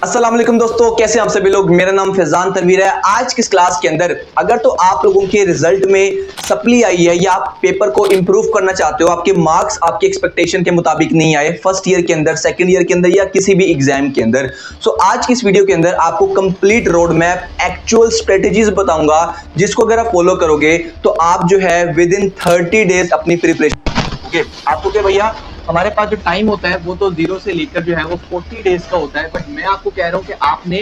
अस्सलाम वालेकुम दोस्तों, कैसे हैं आप सभी लोग। मेरा नाम फैजान तनवीर है। आज की इस क्लास के अंदर अगर तो आप लोगों के रिजल्ट में सप्ली आई है या आप पेपर को इंप्रूव करना चाहते हो, आपके मार्क्स आपके एक्सपेक्टेशन के मुताबिक नहीं आए फर्स्ट ईयर के अंदर, सेकंड ईयर के अंदर या किसी भी एग्जाम के अंदर, सो आज की इस वीडियो के अंदर आपको complete road map, actual strategies बताऊंगा जिसको अगर आप फॉलो करोगे तो आप जो है विद इन 30 डेज अपनी प्रिपरेशन आपको क्या भैया हमारे पास जो टाइम होता है वो तो 0 से लेकर जो है वो 40 डेज का होता है। बट मैं आपको कह रहा हूँ कि आपने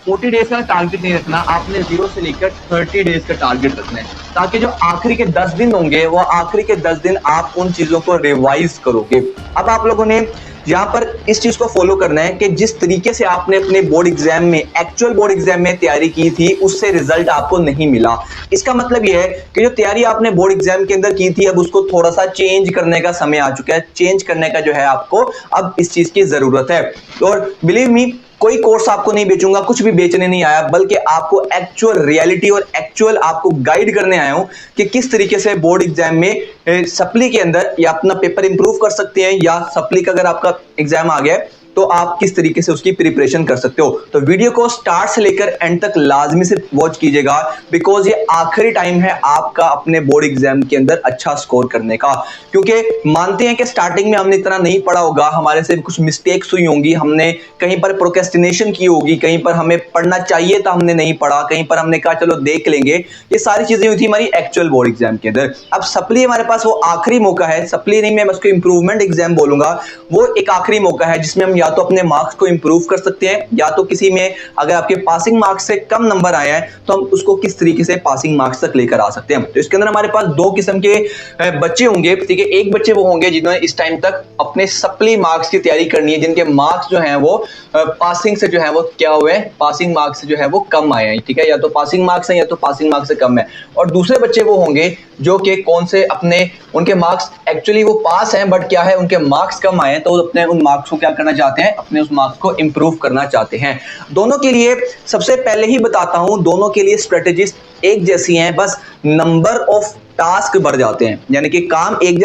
40 डेज का टारगेट नहीं रखना, आपने 0 से लेकर 30 डेज का टारगेट रखना है, ताकि जो आखिरी के 10 दिन होंगे वो आखिरी के 10 दिन आप उन चीजों को रिवाइज करोगे। अब आप लोगों ने यहाँ पर इस चीज को फॉलो करना है कि जिस तरीके से आपने अपने बोर्ड एग्जाम में, एक्चुअल बोर्ड एग्जाम में तैयारी की थी, उससे रिजल्ट आपको नहीं मिला। इसका मतलब यह है कि जो तैयारी आपने बोर्ड एग्जाम के अंदर की थी अब उसको थोड़ा सा चेंज करने का समय आ चुका है। चेंज करने का जो है आपको अब इस चीज की जरूरत है। और बिलीव मी, कोई कोर्स आपको नहीं बेचूंगा, कुछ भी बेचने नहीं आया, बल्कि आपको एक्चुअल रियलिटी और एक्चुअल आपको गाइड करने आया हूं कि किस तरीके से बोर्ड एग्जाम में सप्ली के अंदर या अपना पेपर इंप्रूव कर सकते हैं, या सप्ली का अगर आपका एग्जाम आ गया है तो आप किस तरीके से उसकी प्रिपरेशन कर सकते हो। तो वीडियो को स्टार्ट से लेकर एंड तक लाजमी से वॉच कीजिएगा, बिकॉज ये आखिरी टाइम है आपका अपने बोर्ड एग्जाम के अंदर अच्छा स्कोर करने का। क्योंकि मानते हैं कि स्टार्टिंग में हमने इतना नहीं पढ़ा होगा, हमारे से कुछ मिस्टेक्स हुई होंगी, हमने कहीं पर प्रोक्रेस्टिनेशन की होगी, कहीं पर हमें पढ़ना चाहिए था हमने नहीं पढ़ा, कहीं पर हमने कहा चलो देख लेंगे। ये सारी चीजें हुई थी हमारी एक्चुअल बोर्ड एग्जाम के अंदर। अब सप्ली हमारे पास वो आखिरी मौका है, सप्ली नहीं, मैं उसको इंप्रूवमेंट एग्जाम बोलूंगा। वो एक आखिरी मौका है जिसमें हम या तो अपने मार्क्स को इंप्रूव कर सकते हैं, या तो किसी में अगर आपके पासिंग मार्क्स से कम नंबर आया है तो हम उसको किस तरीके से पासिंग मार्क्स तक लेकर आ सकते हैं। तो इसके अंदर हमारे पास दो किस्म के बच्चे होंगे, ठीक है। एक बच्चे वो होंगे जिन्होंने इस टाइम तक अपने सप्ली मार्क्स की तैयारी करनी है, जिनके मार्क्स जो हैं वो पासिंग से जो है वो क्या हुए, पासिंग मार्क्स से जो है वो कम आए हैं, ठीक है। या तो पासिंग मार्क्स है या तो पासिंग मार्क्स से कम है। और दूसरे बच्चे वो होंगे जो कि कौन से अपने, उनके मार्क्स एक्चुअली वो पास हैं बट क्या है उनके मार्क्स कम आए हैं, तो अपने उन मार्क्स को क्या करना चाहते हैं, अपने उस मार्क्स को इंप्रूव करना चाहते हैं। दोनों के लिए सबसे पहले ही बताता हूं, दोनों के लिए स्ट्रेटेजीज एक जैसी हैं, बस नंबर ऑफ टास्क बढ़ जाते हैं, यानी कि काम एक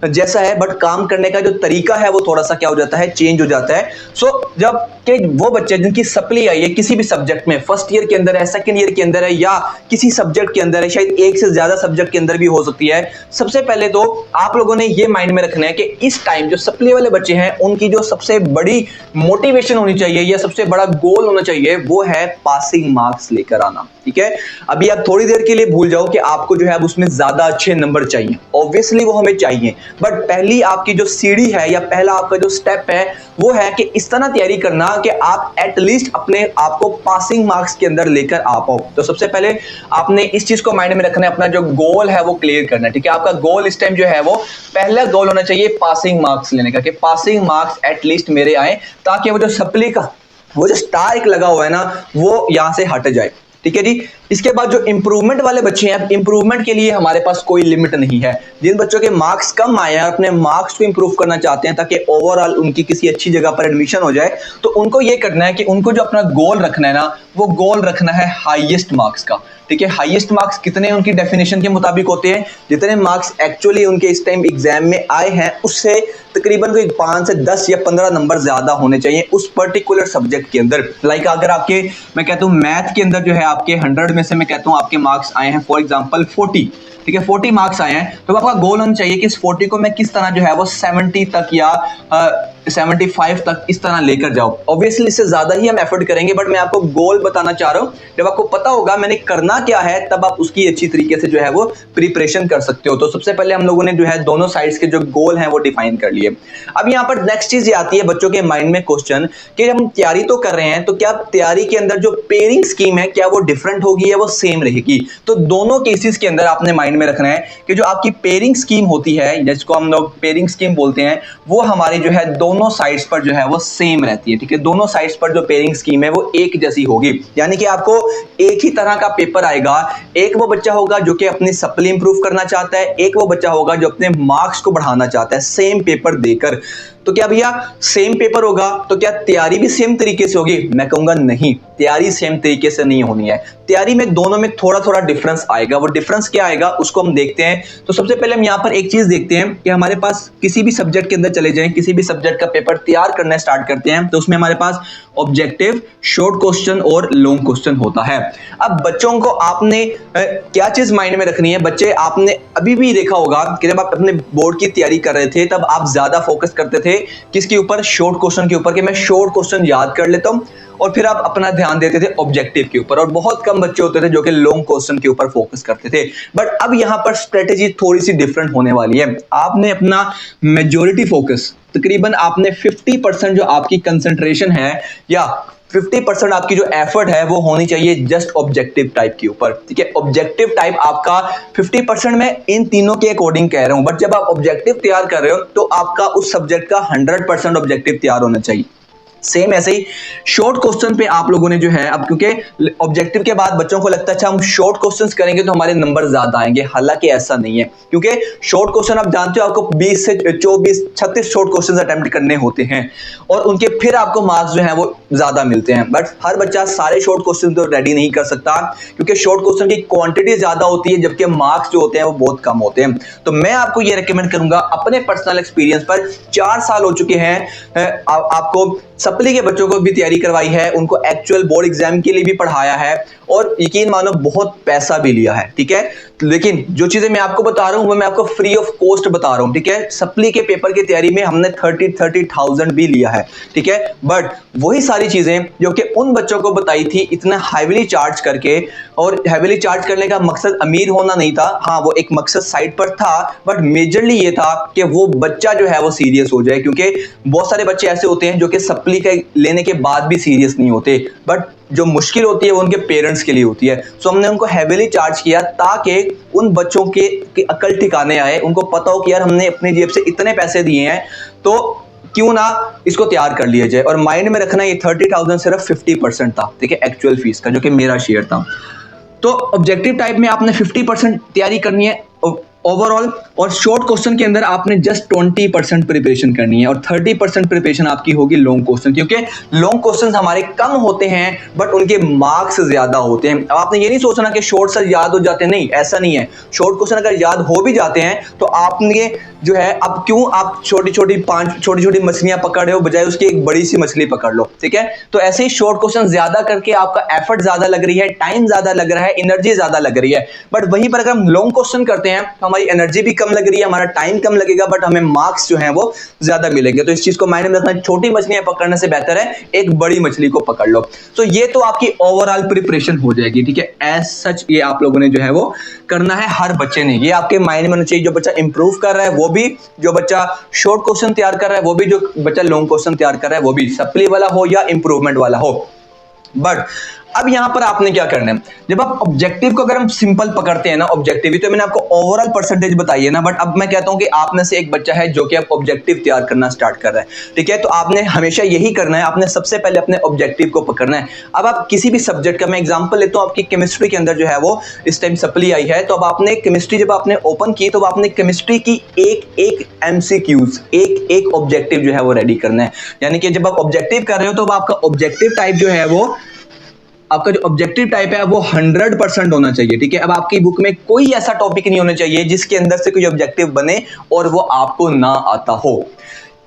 जैसा है बट काम करने का जो तरीका है वो थोड़ा सा क्या हो जाता है, चेंज हो जाता है। सो जब के वो बच्चे जिनकी सप्ली आई है किसी भी सब्जेक्ट में, फर्स्ट ईयर के अंदर है, सेकंड ईयर के अंदर है, या किसी सब्जेक्ट के अंदर है, शायद एक से ज्यादा सब्जेक्ट के अंदर भी हो सकती है, सबसे पहले तो आप लोगों ने ये माइंड में रखना है कि इस टाइम जो सप्ली वाले बच्चे हैं उनकी जो सबसे बड़ी मोटिवेशन होनी चाहिए या सबसे बड़ा गोल होना चाहिए वो है पासिंग मार्क्स लेकर आना, ठीक है। अभी आप थोड़ी देर के लिए भूल जाओ कि आपको जो है उसमें ज्यादा अच्छे नंबर चाहिए, ऑब्वियसली वो हमें चाहिए, बट पहली आपकी जो सीढ़ी है या पहला आपका जो स्टेप है वो है कि इस तरह तैयारी करना कि आप एटलीस्ट अपने आप को पासिंग मार्क्स के अंदर लेकर आ पाओ। तो सबसे पहले आपने इस चीज को माइंड में रखना है, अपना जो गोल है वो क्लियर करना है, ठीक है। आपका गोल इस टाइम जो है वो पहला गोल होना चाहिए पासिंग मार्क्स लेने का, कि पासिंग मार्क्स एटलीस्ट मेरे आए, ताकि वो जो सप्ली का वो जो स्टार एक लगा हुआ है ना वो यहां से हट जाए, ठीक है जी। इसके बाद जो इंप्रूवमेंट वाले बच्चे हैं, अब इंप्रूवमेंट के लिए हमारे पास कोई लिमिट नहीं है। जिन बच्चों के मार्क्स कम आए हैं, अपने मार्क्स को इंप्रूव करना चाहते हैं ताकि ओवरऑल उनकी किसी अच्छी जगह पर एडमिशन हो जाए, तो उनको ये करना है कि उनको जो अपना गोल रखना है ना, वो गोल रखना है हाईएस्ट मार्क्स का, ठीक है। हाईएस्ट मार्क्स कितने उनकी डेफिनेशन के मुताबिक होते हैं, जितने मार्क्स एक्चुअली उनके इस टाइम एग्जाम में आए हैं उससे तकरीबन कोई 5 से 10 या 15 नंबर ज्यादा होने चाहिए उस पर्टिकुलर सब्जेक्ट के अंदर। लाइक अगर आपके, मैं कहता हूं मैथ के अंदर जो है आपके 100 में से मैं कहता हूं आपके मार्क्स आए हैं फॉर एग्जांपल 40, ठीक है, 40 मार्क्स आए हैं, तो आपका गोल होना चाहिए कि इस 40 को मैं किस तरह जो है वो 70 तक या 75 तक इस तरह लेकर जाओ। ऑब्वियसली इससे ज्यादा ही हम एफर्ट करेंगे, बट मैं आपको गोल बताना चाह रहा हूं। जब आपको पता होगा मैंने करना क्या है तब आप उसकी अच्छी तरीके से जो है वो प्रिपरेशन कर सकते हो। तो सबसे पहले हम लोगों ने जो है दोनों साइड्स के जो गोल हैं वो डिफाइन कर लिए। अब यहाँ पर नेक्स्ट चीज ये आती है बच्चों के माइंड में क्वेश्चन कि हम तैयारी तो कर रहे हैं, तो क्या तैयारी के अंदर जो पेयरिंग स्कीम है क्या वो डिफरेंट होगी या वो सेम रहेगी। तो दोनों केसेस के अंदर आपने माइंड में रखना है कि जो आपकी पेयरिंग स्कीम होती है, जिसको हम लोग पेयरिंग स्कीम बोलते हैं, वो हमारी जो है दोनों साइड्स पर जो है वो सेम रहती है, ठीक है। दोनों साइड्स पर जो पेयरिंग स्कीम है वो एक जैसी होगी, यानी कि आपको एक ही तरह का पेपर आएगा। एक वो बच्चा होगा जो कि अपनी सप्ली इंप्रूव करना चाहता है, एक वो बच्चा होगा जो अपने मार्क्स को बढ़ाना चाहता है, सेम पेपर देकर। तो क्या भैया सेम पेपर होगा, तो क्या तैयारी भी सेम तरीके से होगी? मैं कहूंगा नहीं, तैयारी सेम तरीके से नहीं होनी है। तैयारी में दोनों में थोड़ा थोड़ा डिफरेंस आएगा। वो डिफरेंस क्या आएगा उसको हम देखते हैं। तो सबसे पहले हम यहाँ पर एक चीज देखते हैं कि हमारे पास किसी भी सब्जेक्ट के अंदर चले जाएं, किसी भी सब्जेक्ट का पेपर तैयार करना स्टार्ट करते हैं, तो उसमें हमारे पास ऑब्जेक्टिव, शॉर्ट क्वेश्चन और लॉन्ग क्वेश्चन होता है। अब बच्चों को आपने क्या चीज माइंड में रखनी है, बच्चे आपने अभी भी देखा होगा कि जब आप अपने बोर्ड की तैयारी कर रहे थे तब आप ज्यादा फोकस करते थे किसके ऊपर? शॉर्ट क्वेश्चन के ऊपर, कि मैं शॉर्ट क्वेश्चन याद कर लेता हूं, और फिर आप अपना ध्यान देते थे ऑब्जेक्टिव के ऊपर। और बहुत कम बच्चे होते थे जो कि लॉन्ग क्वेश्चन के ऊपर फोकस करते थे। बट अब यहां पर स्ट्रेटेजी थोड़ी सी डिफरेंट होने वाली है। आपने अपना मेजॉरिटी फोकस, तकरीबन आपने 50% जो आपकी कंसंट्रेशन है या 50% आपकी जो एफर्ट है वो होनी चाहिए जस्ट ऑब्जेक्टिव टाइप के ऊपर। ठीक है, ऑब्जेक्टिव टाइप आपका 50% में इन तीनों के अकॉर्डिंग कह रहा हूं। बट जब आप ऑब्जेक्टिव तैयार कर रहे हो तो आपका उस सब्जेक्ट का 100% ऑब्जेक्टिव तैयार होना चाहिए। सेम ऐसे ही शॉर्ट क्वेश्चन पे आप लोगों ने जो है, अब क्योंकि ऑब्जेक्टिव के बाद बच्चों को लगता है अच्छा हम शॉर्ट क्वेश्चंस करेंगे तो हमारे नंबर ज्यादा आएंगे, हालांकि ऐसा नहीं है। क्योंकि शॉर्ट क्वेश्चन आप जानते हो आपको 20 से 24 36 शॉर्ट क्वेश्चंस अटेम्प्ट करने होते हैं और उनके फिर आपको मार्क्स जो है वो ज्यादा मिलते हैं। बट हर बच्चा सारे शॉर्ट क्वेश्चन तो रेडी नहीं कर सकता, क्योंकि शॉर्ट क्वेश्चन की क्वांटिटी ज्यादा होती है जबकि मार्क्स जो होते हैं वो बहुत कम होते हैं। तो मैं आपको ये रिकमेंड करूंगा, अपने पर्सनल एक्सपीरियंस पर 4 साल हो चुके हैं आपको सप्ली के बच्चों को भी तैयारी करवाई है, उनको एक्चुअल बोर्ड एग्जाम के लिए भी पढ़ाया है और यकीन मानो बहुत पैसा भी लिया है। ठीक है, लेकिन जो चीजें मैं आपको बता रहा हूं वो मैं आपको फ्री ऑफ कॉस्ट बता रहा हूं। ठीक है, सप्ली के पेपर की तैयारी में हमने 30,000 भी लिया है। ठीक है, बट वही सारी चीजें जो कि उन बच्चों को बताई थी इतना हैवीली चार्ज करके, और हैवीली चार्ज करने का मकसद अमीर होना नहीं था, हाँ वो एक मकसद साइड पर था, बट मेजरली ये था कि वो बच्चा जो है वो सीरियस हो जाए। क्योंकि बहुत सारे बच्चे ऐसे होते हैं जो कि सप्ली के लेने के बाद भी सीरियस नहीं होते, बट जो मुश्किल होती है वो उनके पेरेंट्स के लिए होती है। सो हमने उनको हैवीली चार्ज किया ताकि उन बच्चों के अकल ठिकाने आए, उनको पता हो कि यार हमने अपनी जेब से इतने पैसे दिए हैं तो क्यों ना इसको तैयार कर लिया जाए। और माइंड में रखना ये 30,000 सिर्फ 50% था, ठीक है, एक्चुअल फीस का, जो कि मेरा शेयर था। तो ऑब्जेक्टिव टाइप में आपने 50% तैयारी करनी है ओवरऑल, और शॉर्ट क्वेश्चन के अंदर आपने जस्ट 20% प्रिपरेशन करनी है और 30% प्रिपरेशन आपकी होगी लॉन्ग क्वेश्चन, क्योंकि लॉन्ग क्वेश्चंस हमारे कम होते हैं बट उनके मार्क्स ज्यादा होते हैं। अब आपने ये नहीं सोचना कि शॉर्ट सर याद हो जाते हैं, नहीं ऐसा नहीं है। शॉर्ट क्वेश्चन अगर याद हो भी जाते हैं तो आपने जो है, अब क्यों आप छोटी छोटी मछलियां पकड़ रहे हो, बजाय उसकी एक बड़ी सी मछली पकड़ लो। ठीक है, तो ऐसे ही शॉर्ट क्वेश्चन ज्यादा करके आपका एफर्ट ज्यादा लग रही है, टाइम ज्यादा लग रहा है, एनर्जी ज्यादा लग रही है। बट वहीं पर अगर हम लॉन्ग क्वेश्चन करते हैं तो हमारी एनर्जी भी कम लग रही है, हमारा टाइम कम लगेगा, बट हमें मार्क्स जो हैं वो ज्यादा मिलेंगे। तो इस चीज को माइंड में रखना, छोटी मछलियां पकड़ने से बेहतर है एक बड़ी मछली को पकड़ लो। तो ये तो आपकी ओवरऑल प्रिपरेशन हो जाएगी। ठीक है, एज सच ये आप लोगों ने जो है वो करना है, हर बच्चे ने ये आपके माइंड में होना चाहिए। जो बच्चा इंप्रूव कर रहा है वो भी, जो बच्चा शॉर्ट क्वेश्चन तैयार कर रहा है वो भी, जो बच्चा लॉन्ग क्वेश्चन तैयार कर रहा है वो भी, सप्ली वाला हो या इंप्रूवमेंट वाला हो। बट अब यहां पर आपने क्या करना है, जब आप ऑब्जेक्टिव को अगर हम सिंपल पकड़ते हैं ना, ऑब्जेक्टिव ही तो मैंने आपको ओवरऑल परसेंटेज बताई है ना, बट अब मैं कहता हूं कि आप में से एक बच्चा है जो कि अब ऑब्जेक्टिव तैयार करना स्टार्ट कर रहा है। ठीक है, तो आपने हमेशा यही करना है, आपने सबसे पहले अपने ऑब्जेक्टिव को पकड़ना है। अब आप किसी भी सब्जेक्ट का, मैं एग्जांपल लेता हूं, आपकी केमिस्ट्री के अंदर जो है वो इस टाइम सप्ली आई है, तो अब आपने केमिस्ट्री जब आपने ओपन की तो आपने केमिस्ट्री की एक एमसीक्यूज, एक ऑब्जेक्टिव जो है वो रेडी करना है। यानी कि जब आप ऑब्जेक्टिव कर रहे हो तो आपका ऑब्जेक्टिव टाइप जो है वो, आपका जो ऑब्जेक्टिव टाइप है वो 100% होना चाहिए। ठीक है, अब आपकी बुक में कोई ऐसा टॉपिक नहीं होना चाहिए जिसके अंदर से कोई ऑब्जेक्टिव बने और वो आपको ना आता हो।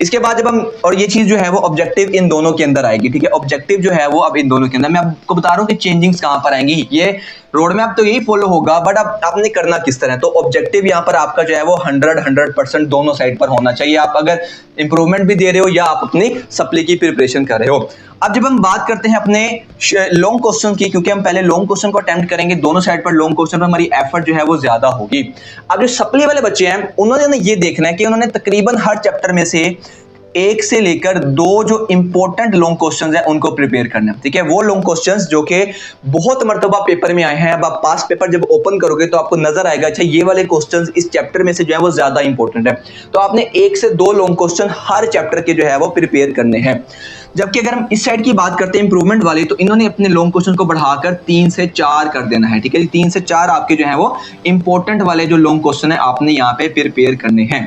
इसके बाद जब हम, और ये चीज जो है वो ऑब्जेक्टिव इन दोनों के अंदर आएगी। ठीक है, ऑब्जेक्टिव जो है वो अब इन दोनों के अंदर, मैं आपको बता रहा हूं कि चेंजिंग्स कहां पर आएंगी। ये रोड मैप तो यही फॉलो होगा, बट अब आपने करना किस तरह। तो ऑब्जेक्टिव यहां पर आपका जो है वो 100% दोनों साइड पर होना चाहिए। आप अगर इंप्रूवमेंट भी दे रहे हो या आप अपनी सप्ली की प्रिपरेशन कर रहे हो। अब जब हम बात करते हैं अपने लॉन्ग क्वेश्चन की, क्योंकि हम पहले लॉन्ग क्वेश्चन को अटेम्प्ट करेंगे, दोनों साइड पर लॉन्ग क्वेश्चन पर हमारी एफर्ट जो है वो ज्यादा होगी। अब जो सप्ली वाले बच्चे हैं उन्होंने ये देखना है कि उन्होंने तकरीबन हर चैप्टर में से 1 से लेकर 2 जो इंपॉर्टेंट लॉन्ग क्वेश्चंस हैं उनको प्रिपेयर करना है। ठीक है, वो लॉन्ग क्वेश्चंस जो कि बहुत मर्तबा पेपर में आए हैं। अब आप पास पेपर जब ओपन करोगे तो आपको नजर आएगा अच्छा ये वाले क्वेश्चंस इस चैप्टर में से जो है वो ज्यादा इंपॉर्टेंट है। तो आपने 1 से 2 लॉन्ग क्वेश्चन हर चैप्टर के जो है वो प्रिपेयर करने हैं। जबकि अगर हम इस साइड की बात करते हैं इंप्रूवमेंट वाली, तो इन्होंने अपने लॉन्ग क्वेश्चन को बढ़ाकर 3 से 4 कर देना है। ठीक है, 3 से 4 आपके जो है वो इंपॉर्टेंट वाले जो लॉन्ग क्वेश्चन है आपने यहाँ पे प्रिपेयर करने हैं।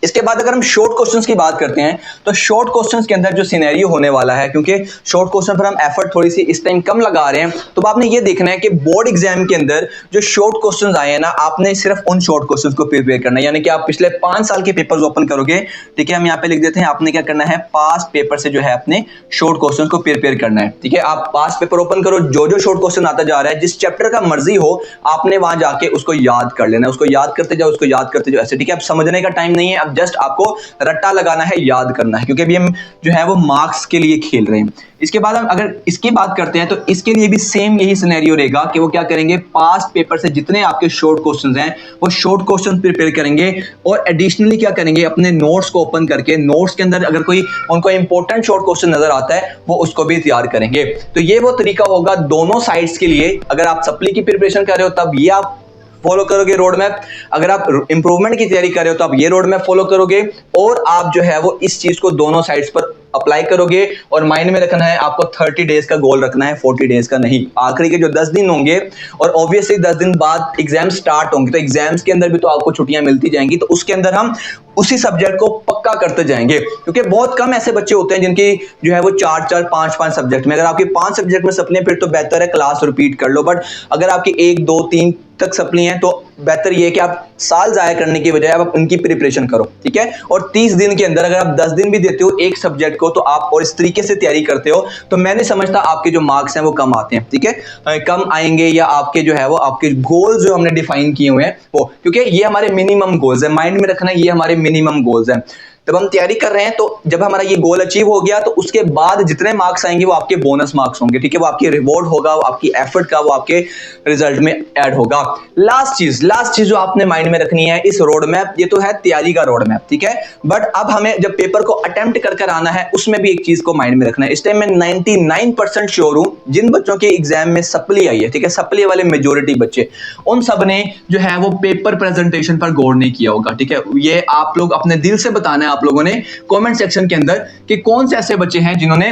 इसके बाद अगर हम शॉर्ट क्वेश्चंस की बात करते हैं तो शॉर्ट क्वेश्चंस के अंदर जो सिनेरियो होने वाला है, क्योंकि शॉर्ट क्वेश्चन पर हम एफर्ट थोड़ी सी इस टाइम कम लगा रहे हैं, तो आपने ये देखना है कि बोर्ड एग्जाम के अंदर जो शॉर्ट क्वेश्चंस आए हैं ना, आपने सिर्फ उन शॉर्ट क्वेश्चंस को प्रिपेयर करना है। यानी कि आप पिछले 5 साल के पेपर्स ओपन करोगे, ठीक है, हम यहाँ पे लिख देते हैं, आपने क्या करना है, पास्ट पेपर से जो है अपने शॉर्ट क्वेश्चन को प्रिपेयर करना है। ठीक है, आप पास्ट पेपर ओपन करो, जो जो शॉर्ट क्वेश्चन आता जा रहा है, जिस चैप्टर का मर्जी हो, आपने वहां जाके उसको याद कर लेना है, उसको याद करते जाओ, उसको याद करते जाओ ऐसे। ठीक है, अब समझने का टाइम नहीं है, अब जस्ट आपको रट्टा लगाना है, याद करना है, क्योंकि अभी हम जो है वो मार्क्स के लिए खेल रहे हैं। इसके बाद हम अगर इसकी बात करते हैं तो इसके लिए भी सेम यही सिनेरियो रहेगा कि वो क्या करेंगे, पास्ट पेपर से जितने आपके शॉर्ट क्वेश्चंस हैं वो शॉर्ट क्वेश्चंस प्रिपेयर करेंगे, और एडिशनली क्या करेंगे, अपने नोट्स को ओपन करके नोट्स के अंदर अगर कोई उनको इंपॉर्टेंट शॉर्ट क्वेश्चन नजर आता है वो उसको भी तैयार करेंगे। तो ये वो तरीका होगा दोनों साइड्स के लिए। अगर आप सप्ली की प्रिपरेशन कर रहे हो तब ये आप फॉलो करोगे रोड मैप, अगर आप इंप्रूवमेंट की तैयारी कर रहे हो तो आप ये रोड मैप फॉलो करोगे, और आप जो है वो इस चीज को दोनों साइड्स पर अप्लाई करोगे। और माइंड में रखना है आपको 30 डेज का गोल रखना है, 40 डेज का नहीं। आखिरी के जो 10 दिन होंगे, और ऑब्वियसली 10 दिन बाद एग्जाम स्टार्ट होंगे, तो एग्जाम्स के अंदर भी तो आपको छुट्टियां मिलती जाएंगी, तो उसके अंदर हम उसी सब्जेक्ट को पक्का करते जाएंगे, क्योंकि बहुत कम ऐसे बच्चे होते हैं जिनकी जो है वो 4-4, 5-5 सब्जेक्ट में। अगर आपके 5 सब्जेक्ट में सप्ली फिर तो बेहतर है क्लास रिपीट कर लो, बट अगर आपकी 1, 2, 3 तक सप्ली हैं तो बेहतर ये है कि आप साल जाया करने की बजाय आप उनकी प्रिपरेशन करो। ठीक है, और 30 दिन के अंदर अगर आप 10 दिन भी देते हो एक सब्जेक्ट को, तो आप और इस तरीके से तैयारी करते हो, तो मैं नहीं समझता आपके जो मार्क्स हैं वो कम आते हैं। ठीक है, कम आएंगे, या आपके जो है वो आपके गोल्स जो हमने डिफाइन किए हुए हैं वो, क्योंकि ये हमारे मिनिमम गोल्स है, माइंड में रखना, ये हमारे मिनिमम गोल्स हैं। जब हम तैयारी कर रहे हैं तो जब हमारा ये गोल अचीव हो गया तो उसके बाद जितने मार्क्स आएंगे वो आपके बोनस मार्क्स होंगे। ठीक है, वो आपकी रिवॉर्ड होगा, वो आपकी एफर्ट का, वो आपके रिजल्ट में ऐड होगा। लास्ट चीज जो आपने माइंड में रखनी है इस रोड मैप, ये तो है तैयारी का रोड मैप, ठीक है, बट अब हमें जब पेपर को अटेम्प्ट कर आना है उसमें भी एक चीज को माइंड में रखना है। इस टाइम मैं 99% श्योर हूं जिन बच्चों के एग्जाम में सप्ली आई है, ठीक है, सप्ली वाले मेजोरिटी बच्चे, उन सब ने जो है वो पेपर प्रेजेंटेशन पर गौर नहीं किया होगा। ठीक है, ये आप लोग अपने दिल से बताना है आप लोगों ने कमेंट सेक्शन के अंदर कि कौन से ऐसे बच्चे हैं जिन्होंने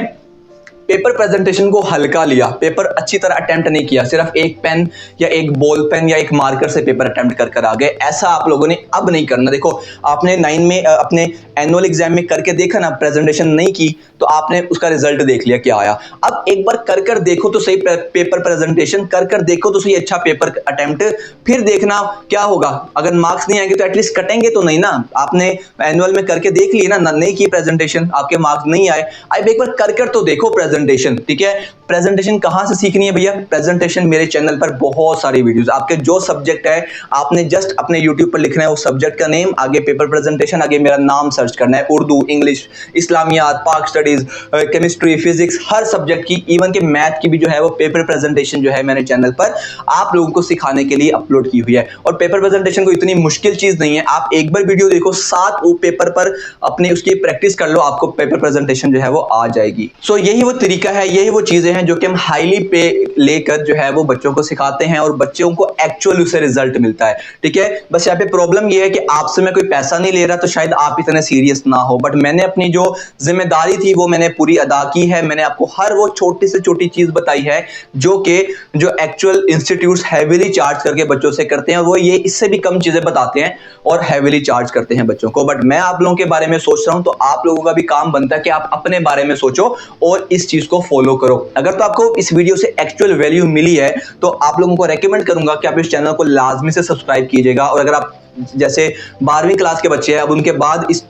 पेपर प्रेजेंटेशन को हल्का लिया, पेपर अच्छी तरह अटेम्प्ट नहीं किया, सिर्फ एक पेन या एक बॉल पेन या एक मार्कर से पेपर अटेम्प्ट कर आ गए। ऐसा आप लोगों ने अब नहीं करना। देखो, आपने 9 में अपने एनुअल एग्जाम में करके देखा ना, प्रेजेंटेशन नहीं की तो आपने उसका रिजल्ट देख लिया क्या आया। अब एक बार कर देखो तो सही पेपर प्रेजेंटेशन, कर देखो तो सही अच्छा पेपर अटेम्प्ट, फिर देखना क्या होगा। अगर मार्क्स नहीं आएंगे तो एटलीस्ट कटेंगे तो नहीं ना। आपने एनुअल में करके देख लिया ना, नहीं की प्रेजेंटेशन, आपके मार्क्स नहीं आए, अब एक बार कर तो देखो प्रेजेंटेशन। ठीक है, प्रेजेंटेशन कहां से सीखनी है भैया? प्रेजेंटेशन मेरे चैनल पर बहुत सारी वीडियोस, आपके जो सब्जेक्ट है आपने जस्ट अपने यूट्यूब पर लिखना है उस सब्जेक्ट का नेम, आगे पेपर प्रेजेंटेशन, आगे मेरा नाम सर्च करना है, उर्दू, इंग्लिश, इस्लामियात, पाक स्टडीज, केमिस्ट्री, फिजिक्स, हर सब्जेक्ट की, इवन के मैथ की भी जो है वो पेपर प्रेजेंटेशन जो है मैंने चैनल पर आप लोगों को सिखाने के लिए अपलोड की हुई है। और पेपर प्रेजेंटेशन को इतनी मुश्किल चीज नहीं है, आप एक बार वीडियो देखो, 7 पेपर पर अपनी उसकी प्रैक्टिस कर लो, आपको पेपर प्रेजेंटेशन जो है वो आ जाएगी। सो यही वो तरीका है, यही वो चीजें हैं जो कि हम हाईली पे लेकर जो है वो बच्चों को सिखाते हैं, और बच्चों को एक्चुअल उससे रिजल्ट मिलता है। ठीक है, बस यहाँ पे प्रॉब्लम ये है कि आपसे मैं कोई पैसा नहीं ले रहा तो शायद आप इतने सीरियस ना हो, बट मैंने अपनी जो जिम्मेदारी थी वो मैंने पूरी अदा की है। मैंने आपको हर वो छोटी से छोटी चीज बताई है जो कि जो एक्चुअल इंस्टीट्यूट्स हैवीली चार्ज करके बच्चों से करते हैं, वो ये इससे भी कम चीजें बताते हैं और हैवीली चार्ज करते हैं बच्चों को। बट मैं आप लोगों के बारे में सोच रहा हूं, तो आप लोगों का भी काम बनता है कि आप अपने बारे में सोचो और इस चीज को फॉलो करो। अगर तो आपको इस वीडियो से एक्चुअल वैल्यू मिली है तो आप लोगों को रेकमेंड करूंगा कि आप इस चैनल को लाजमी से सब्सक्राइब कीजिएगा। और अगर आप जैसे 12वीं क्लास के बच्चे हैं, अब उनके बाद इस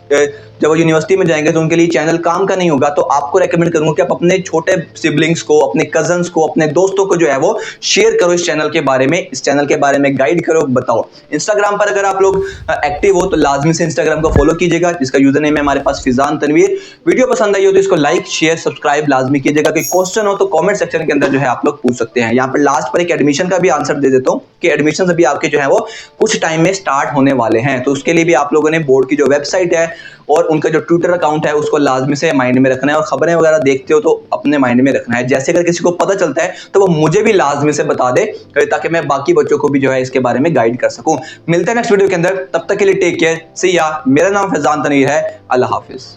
जब वो यूनिवर्सिटी में जाएंगे तो उनके लिए चैनल काम का नहीं होगा, तो आपको रेकमेंड करूंगा कि आप अपने छोटे सिबलिंग्स को, अपने कजन्स को, अपने दोस्तों को जो है वो शेयर करो इस चैनल के बारे में, इस चैनल के बारे में गाइड करो, बताओ। इंस्टाग्राम पर अगर आप लोग एक्टिव हो तो लाजमी से इंस्टाग्राम को फॉलो कीजिएगा, जिसका यूजर नेम है हमारे पास फिजान तनवीर। वीडियो पसंद आई हो तो इसको लाइक, शेयर, सब्सक्राइब लाजमी कीजिएगा। कोई क्वेश्चन हो तो कॉमेंट सेक्शन के अंदर जो है आप लोग पूछ सकते हैं। यहाँ पर लास्ट पर एक एडमिशन का भी आंसर दे देता हूँ कि एडमिशन अभी आपके जो है वो कुछ टाइम में स्टार्ट होने वाले हैं, तो उसके लिए भी आप लोगों ने बोर्ड की जो वेबसाइट है और उनका जो ट्विटर अकाउंट है उसको लाजमी से माइंड में रखना है, और खबरें वगैरह देखते हो तो अपने माइंड में रखना है। जैसे अगर किसी को पता चलता है तो वो मुझे भी लाजमी से बता दे, ताकि मैं बाकी बच्चों को भी जो है इसके बारे में गाइड कर सकूं। मिलते हैं नेक्स्ट वीडियो के अंदर, तब तक के लिए टेक केयर, सी या। मेरा नाम फैजान तनवीर है, अल्लाह हाफिज।